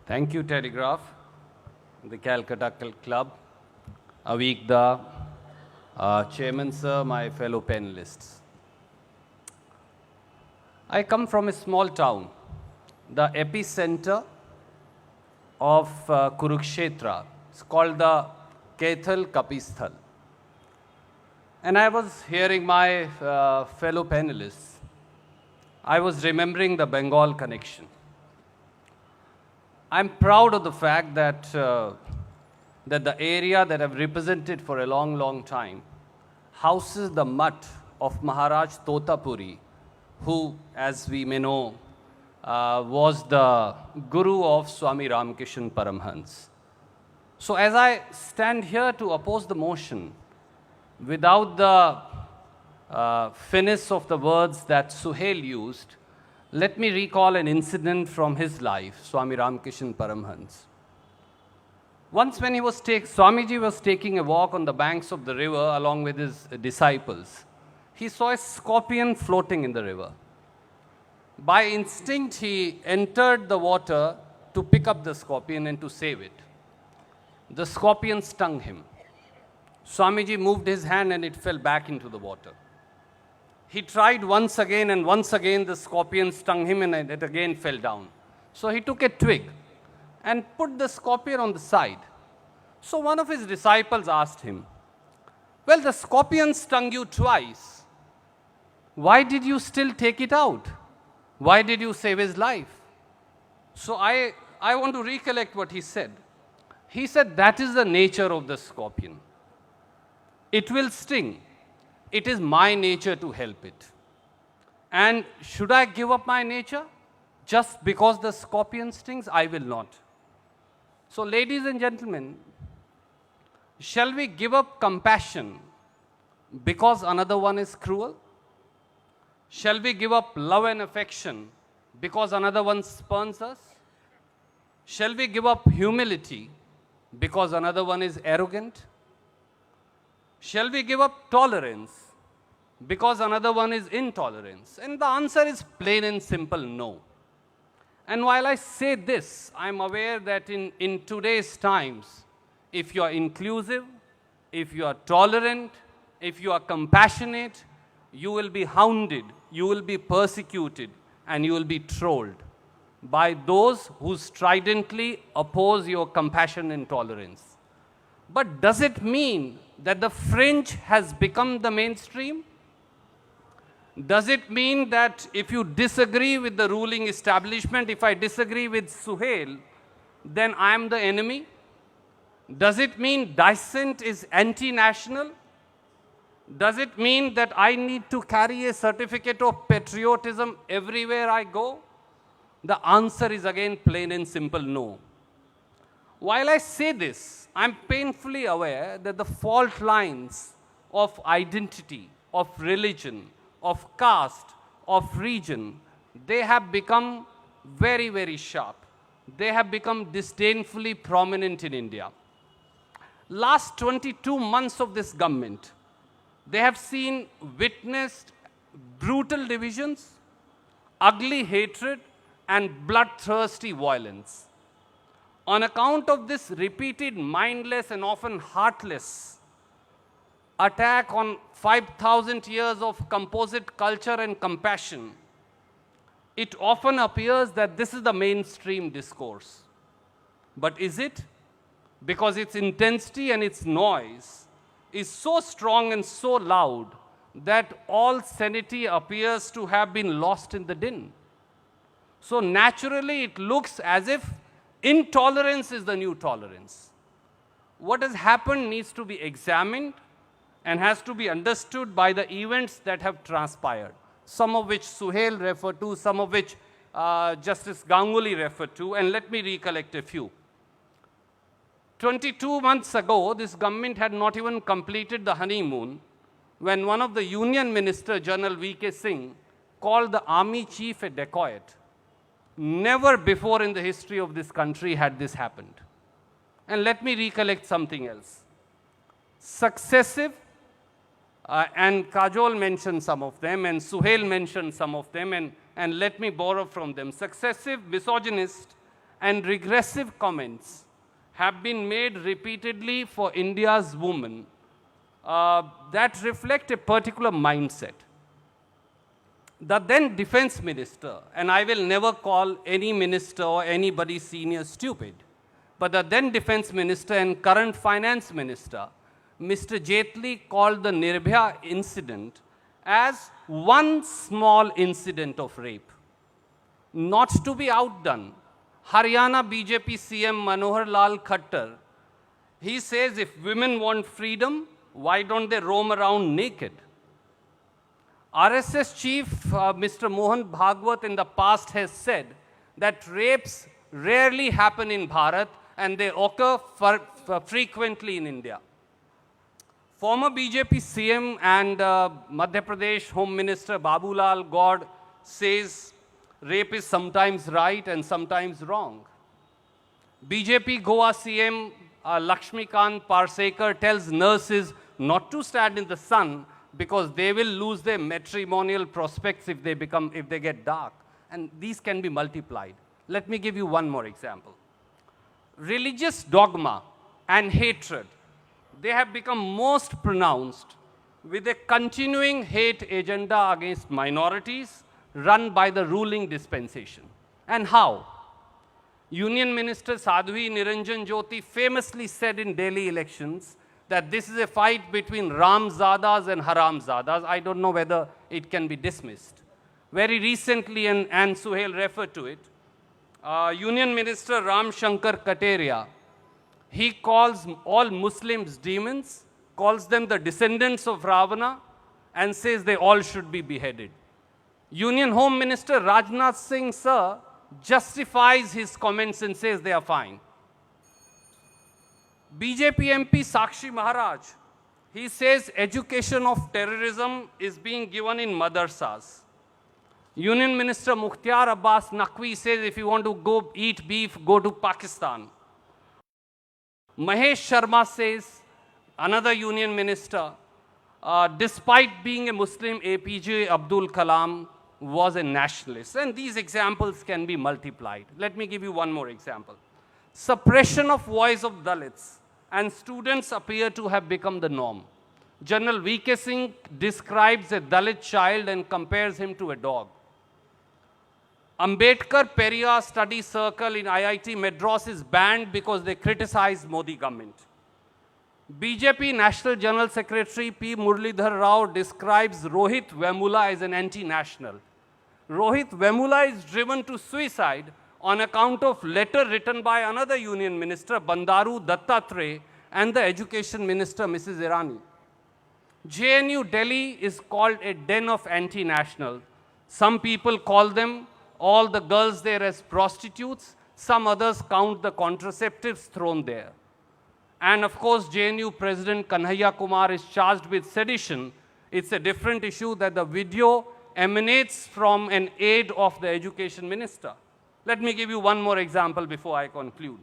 Thank you, Telegraph, the Calcutta Club, Avigda, Chairman Sir, my fellow panelists. I come from a small town, the epicenter of Kurukshetra. It's called the Kethal Kapisthal. And I was hearing my fellow panelists. I was remembering the Bengal connection. I'm proud of the fact that, that the area that I've represented for a long, long time houses the mutt of Maharaj Totapuri, who, as we may know, was the guru of Swami Ramakrishan Paramhans. So as I stand here to oppose the motion, without the finesse of the words that Suhail used, let me recall an incident from his life, Swami Ramakrishan Paramhans. Once when Swamiji was taking a walk on the banks of the river along with his disciples, he saw a scorpion floating in the river. By instinct, he entered the water to pick up the scorpion and to save it. The scorpion stung him. Swamiji moved his hand and it fell back into the water. He tried once again, and once again the scorpion stung him and it again fell down. So he took a twig and put the scorpion on the side. So one of his disciples asked him, "Well, the scorpion stung you twice. Why did you still take it out? Why did you save his life?" So I want to recollect what he said. He said, that is the nature of the scorpion. It will sting. It is my nature to help it. And should I give up my nature just because the scorpion stings? I will not. So ladies and gentlemen, shall we give up compassion because another one is cruel? Shall we give up love and affection because another one spurns us? Shall we give up humility because another one is arrogant? Shall we give up tolerance because another one is intolerance? And the answer is plain and simple, no. And while I say this, I'm aware that in today's times, if you are inclusive, if you are tolerant, if you are compassionate, you will be hounded, you will be persecuted, and you will be trolled by those who stridently oppose your compassion and tolerance. But does it mean that the fringe has become the mainstream? Does it mean that if you disagree with the ruling establishment, if I disagree with Suhail, then I am the enemy? Does it mean dissent is anti-national? Does it mean that I need to carry a certificate of patriotism everywhere I go? The answer is again plain and simple, no. While I say this, I'm painfully aware that the fault lines of identity, of religion, of caste, of region, they have become very, very sharp. They have become disdainfully prominent in India. Last 22 months of this government, they have witnessed brutal divisions, ugly hatred, and bloodthirsty violence. On account of this repeated mindless and often heartless attack on 5,000 years of composite culture and compassion, it often appears that this is the mainstream discourse. But is it? Because its intensity and its noise is so strong and so loud that all sanity appears to have been lost in the din. So naturally, it looks as if intolerance is the new tolerance. What has happened needs to be examined and has to be understood by the events that have transpired, some of which Suhail referred to, some of which Justice Ganguly referred to, and let me recollect a few. 22 months ago, this government had not even completed the honeymoon when one of the Union Minister, General V.K. Singh, called the army chief a dacoit. Never before in the history of this country had this happened. And let me recollect something else. Successive, and Kajol mentioned some of them, and Suhail mentioned some of them, and let me borrow from them. Successive misogynist and regressive comments have been made repeatedly for India's women that reflect a particular mindset. The then defense minister, and I will never call any minister or anybody senior stupid, but the then defense minister and current finance minister, Mr. Jaitley, called the Nirbhaya incident as one small incident of rape. Not to be outdone, Haryana BJP CM Manohar Lal Khattar, he says if women want freedom, why don't they roam around naked? RSS chief Mr. Mohan Bhagwat in the past has said that rapes rarely happen in Bharat and they occur frequently in India. Former BJP CM and Madhya Pradesh Home Minister Babulal Gaur says rape is sometimes right and sometimes wrong. BJP Goa CM Lakshmikant Parsekar tells nurses not to stand in the sun because they will lose their matrimonial prospects if they get dark. And these can be multiplied. Let me give you one more example. Religious dogma and hatred, they have become most pronounced with a continuing hate agenda against minorities run by the ruling dispensation. And how? Union Minister Sadhvi Niranjan Jyoti famously said in Delhi elections that this is a fight between Ramzadas and Haramzadas. I don't know whether it can be dismissed. Very recently, and Suhail referred to it, Union Minister Ram Shankar Kateria, he calls all Muslims demons, calls them the descendants of Ravana, and says they all should be beheaded. Union Home Minister Rajnath Singh, sir, justifies his comments and says they are fine. BJP MP Sakshi Maharaj, he says education of terrorism is being given in madrasas. Union Minister Mukhtar Abbas Naqvi says if you want to go eat beef, go to Pakistan. Mahesh Sharma says, another union minister, despite being a Muslim, APJ Abdul Kalam was a nationalist. And these examples can be multiplied. Let me give you one more example. Suppression of voice of Dalits and students appear to have become the norm. General V.K. Singh describes a Dalit child and compares him to a dog. Ambedkar Periyar Study Circle in IIT Madras is banned because they criticize Modi government. BJP National General Secretary P. Muralidhar Rao describes Rohit Vemula as an anti-national. Rohit Vemula is driven to suicide on account of letter written by another union minister, Bandaru Dattatray, and the education minister, Mrs. Irani. JNU Delhi is called a den of anti-national. Some people call them all the girls there as prostitutes. Some others count the contraceptives thrown there. And of course, JNU President Kanhaiya Kumar is charged with sedition. It's a different issue that the video emanates from an aide of the education minister. Let me give you one more example before I conclude.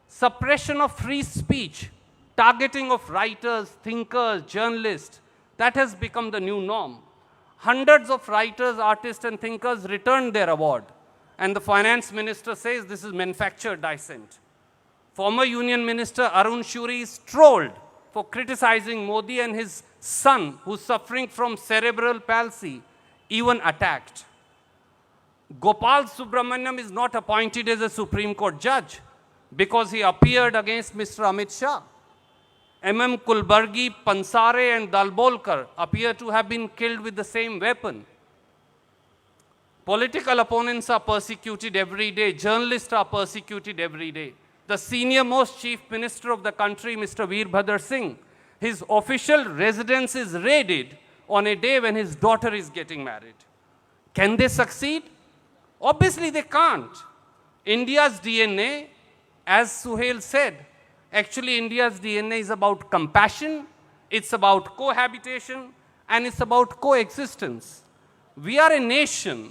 Suppression of free speech, targeting of writers, thinkers, journalists, that has become the new norm. Hundreds of writers, artists, and thinkers returned their award. And the finance minister says this is manufactured dissent. Former Union Minister Arun Shuri is trolled for criticizing Modi, and his son, who's suffering from cerebral palsy, even attacked. Gopal Subramaniam is not appointed as a Supreme Court judge because he appeared against Mr. Amit Shah. M.M. Kulbargi, Pansare, and Dalbolkar appear to have been killed with the same weapon. Political opponents are persecuted every day. Journalists are persecuted every day. The senior most chief minister of the country, Mr. Veerbhadra Singh, his official residence is raided on a day when his daughter is getting married. Can they succeed? Obviously they can't. India's DNA, as Suhail said, actually India's DNA is about compassion, it's about cohabitation, and it's about coexistence. We are a nation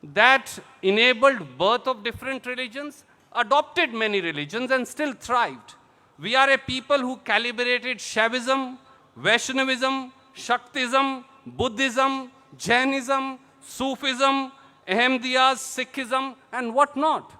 that enabled birth of different religions, adopted many religions, and still thrived. We are a people who calibrated Shaivism, Vaishnavism, Shaktism, Buddhism, Jainism, Sufism, Ahmadiyas, Sikhism, and whatnot.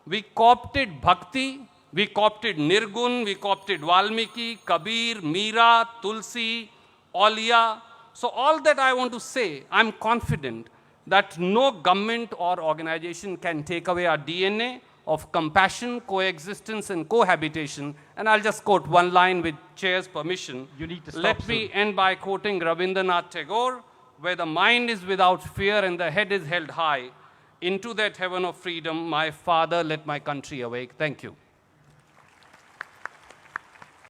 We co-opted Bhakti, we co-opted Nirgun, we co-opted Valmiki, Kabir, Meera, Tulsi, Aulia. So all that I want to say, I'm confident that no government or organization can take away our DNA of compassion, coexistence, and cohabitation. And I'll just quote one line with Chair's permission. You need to stop Let me end by quoting Rabindranath Tagore, where the mind is without fear and the head is held high. Into that heaven of freedom, my father, let my country awake. Thank you.